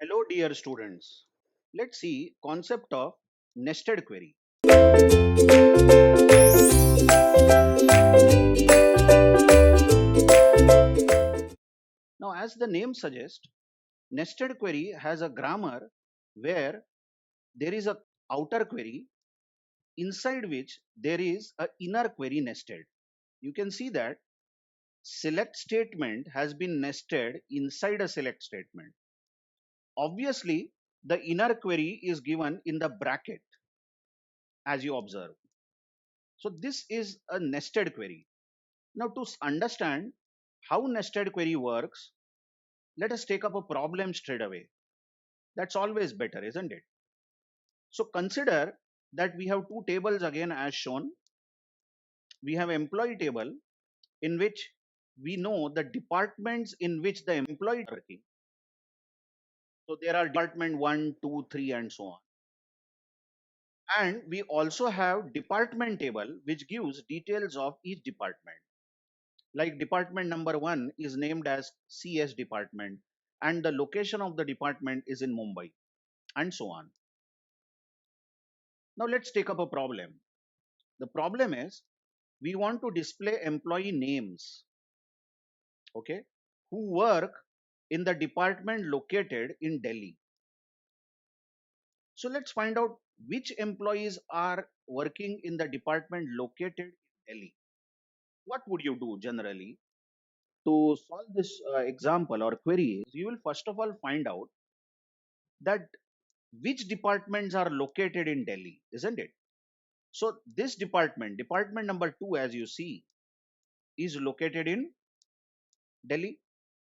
Hello dear students. Let's see concept of nested query. Now as the name suggests, nested query has a grammar where there is a outer query inside which there is a inner query nested. You can see that select statement has been nested inside a select statement. Obviously, the inner query is given in the bracket as you observe. So this is a nested query. Now to understand how nested query works, let us take up a problem straight away. That's always better, isn't it? So consider that we have two tables again as shown. We have employee table in which we know the departments in which the employee is working. So there are department 1, 2, 3 and so on. And we also have department table which gives details of each department. Like department number 1 is named as CS department and the location of the department is in Mumbai and so on. Now let's take up a problem. The problem is we want to display employee names, okay, who work in the department located in Delhi. So let's find out which employees are working in the department located in Delhi. What would you do generally to solve this example or query? You will first of all find out that which departments are located in Delhi, isn't it? So this department number 2, as you see, is located in Delhi,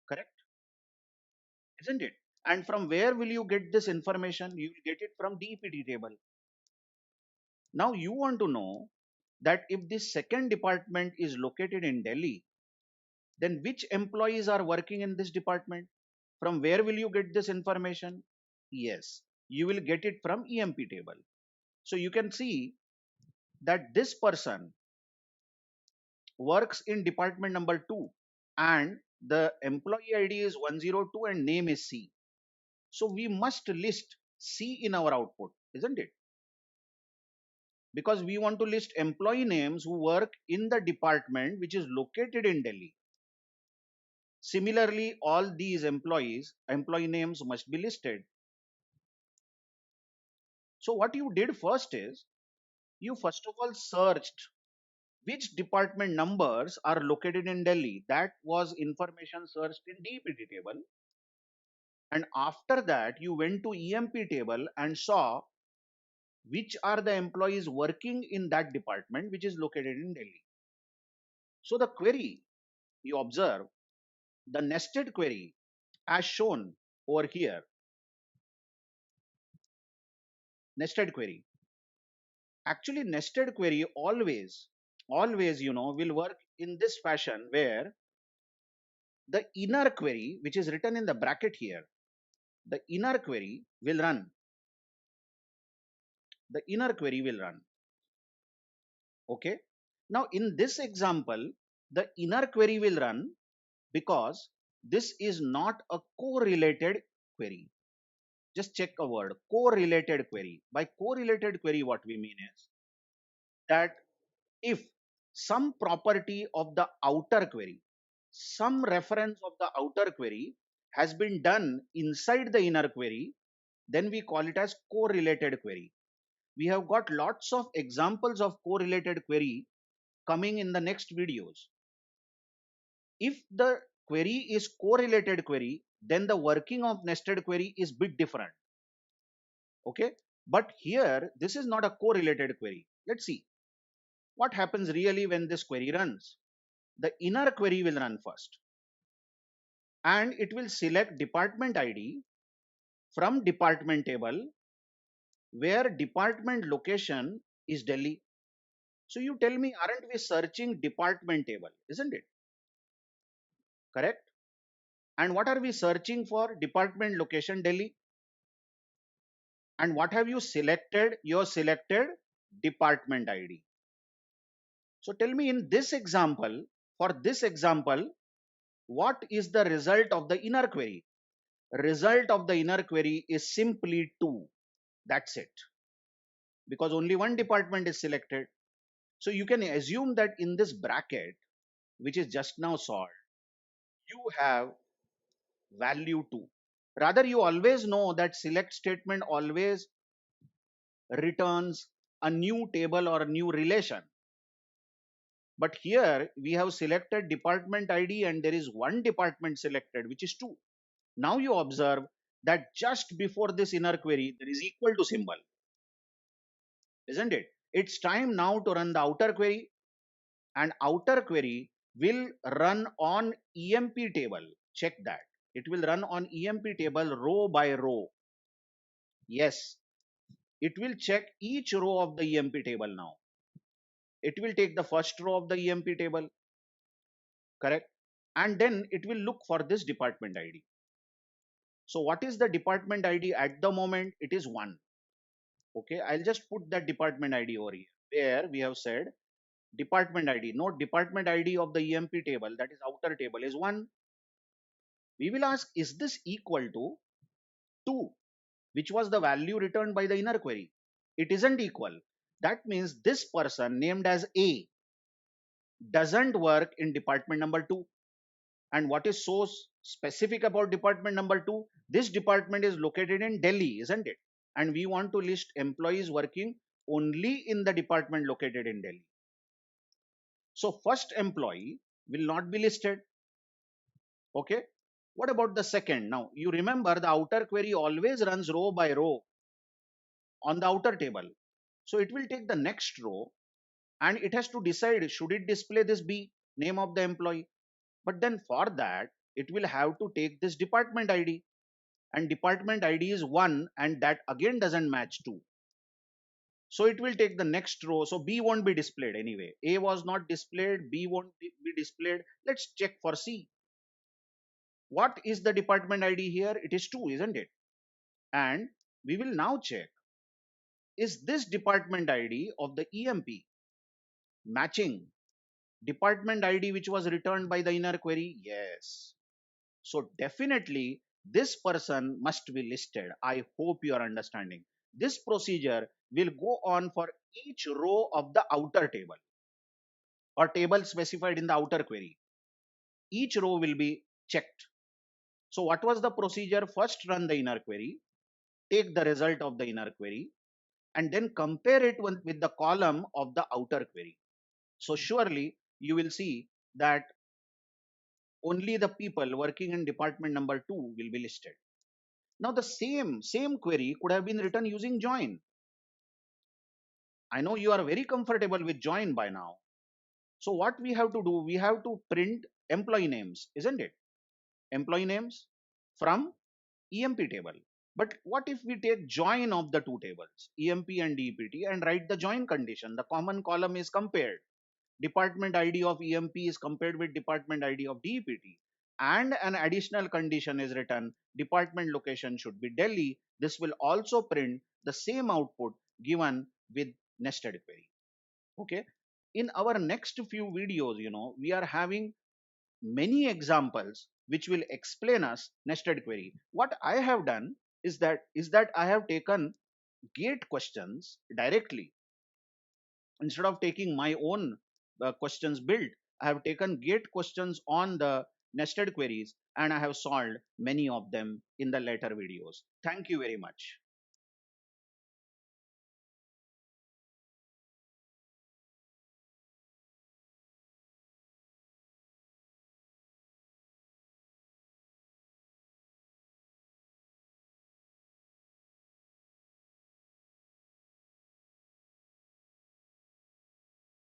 correct? Isn't it? And from where will you get this information? You will get it from DPT table. Now you want to know that if this second department is located in Delhi, then which employees are working in this department? From where will you get this information? Yes, you will get it from EMP table. So you can see that this person works in department number 2 and the employee ID is 102 and name is C. So we must list C in our output, isn't it? Because we want to list employee names who work in the department which is located in Delhi. Similarly, all these employee names must be listed. So what you did first is you first of all searched which department numbers are located in Delhi. That was information searched in DPT table. And after that, you went to EMP table and saw which are the employees working in that department which is located in Delhi. So the query, you observe, the nested query as shown over here, nested query. Actually, nested query always, will work in this fashion where the inner query, which is written in the bracket here, the inner query will run. The inner query will run. Okay. Now, in this example, the inner query will run because this is not a correlated query. Just check a word, correlated query. By correlated query, what we mean is that if some property of the outer query, some reference of the outer query has been done inside the inner query, then we call it as correlated query. We have got lots of examples of correlated query coming in the next videos. If the query is correlated query, then the working of nested query is bit different. Okay, but here this is not a correlated query. Let's see what happens really when this query runs. The inner query will run first and it will select department ID from department table where department location is Delhi. So you tell me, aren't we searching department table, isn't it? Correct? And what are we searching for? Department location Delhi. And what have you selected? You selected department ID. So tell me in this example, for this example, what is the result of the inner query? result of the inner query is simply 2. That's it, because only one department is selected. So you can assume that in this bracket, which is just now solved, you have value 2. Rather, you always know that select statement always returns a new table or a new relation. But here we have selected department ID and there is one department selected, which is 2. Now you observe that just before this inner query, there is equal to symbol, isn't it? It's time now to run the outer query, and outer query will run on EMP table. Check that. It will run on EMP table row by row. Yes, it will check each row of the EMP table now. It will take the first row of the EMP table, correct? And then it will look for this department ID. So what is the department ID at the moment? It is 1. Okay, I'll just put that department ID over here. Where we have said department ID. Note department ID of the EMP table, that is outer table, is 1. We will ask, is this equal to 2, which was the value returned by the inner query? It isn't equal. That means this person named as A doesn't work in department number 2. And what is so specific about department number 2? This department is located in Delhi, isn't it? And we want to list employees working only in the department located in Delhi. So first employee will not be listed. Okay. What about the second? Now you remember the outer query always runs row by row on the outer table. So it will take the next row and it has to decide, should it display this B, name of the employee? But then for that, it will have to take this department ID, and department ID is 1, and that again doesn't match 2. So it will take the next row. So B won't be displayed anyway. A was not displayed, B won't be displayed. Let's check for C. What is the department ID here? It is 2, isn't it? And we will now check, is this department ID of the EMP matching department ID which was returned by the inner query? Yes. So definitely this person must be listed. I hope you are understanding. This procedure will go on for each row of the outer table or table specified in the outer query. Each row will be checked. So what was the procedure? First run the inner query, take the result of the inner query, and then compare it with the column of the outer query. So surely you will see that only the people working in department number 2 will be listed. Now the same query could have been written using join. I know you are very comfortable with join by now. So what we have to do, we have to print employee names, isn't it? Employee names from EMP table. But what if we take join of the two tables, EMP and DEPT, and write the join condition? The common column is compared. Department ID of EMP is compared with department ID of DEPT. And an additional condition is written, department location should be Delhi. This will also print the same output given with nested query. Okay. In our next few videos, we are having many examples which will explain us nested query. What I have done is that I have taken gate questions directly. Instead of taking my own questions built, I have taken gate questions on the nested queries and I have solved many of them in the later videos. Thank you very much.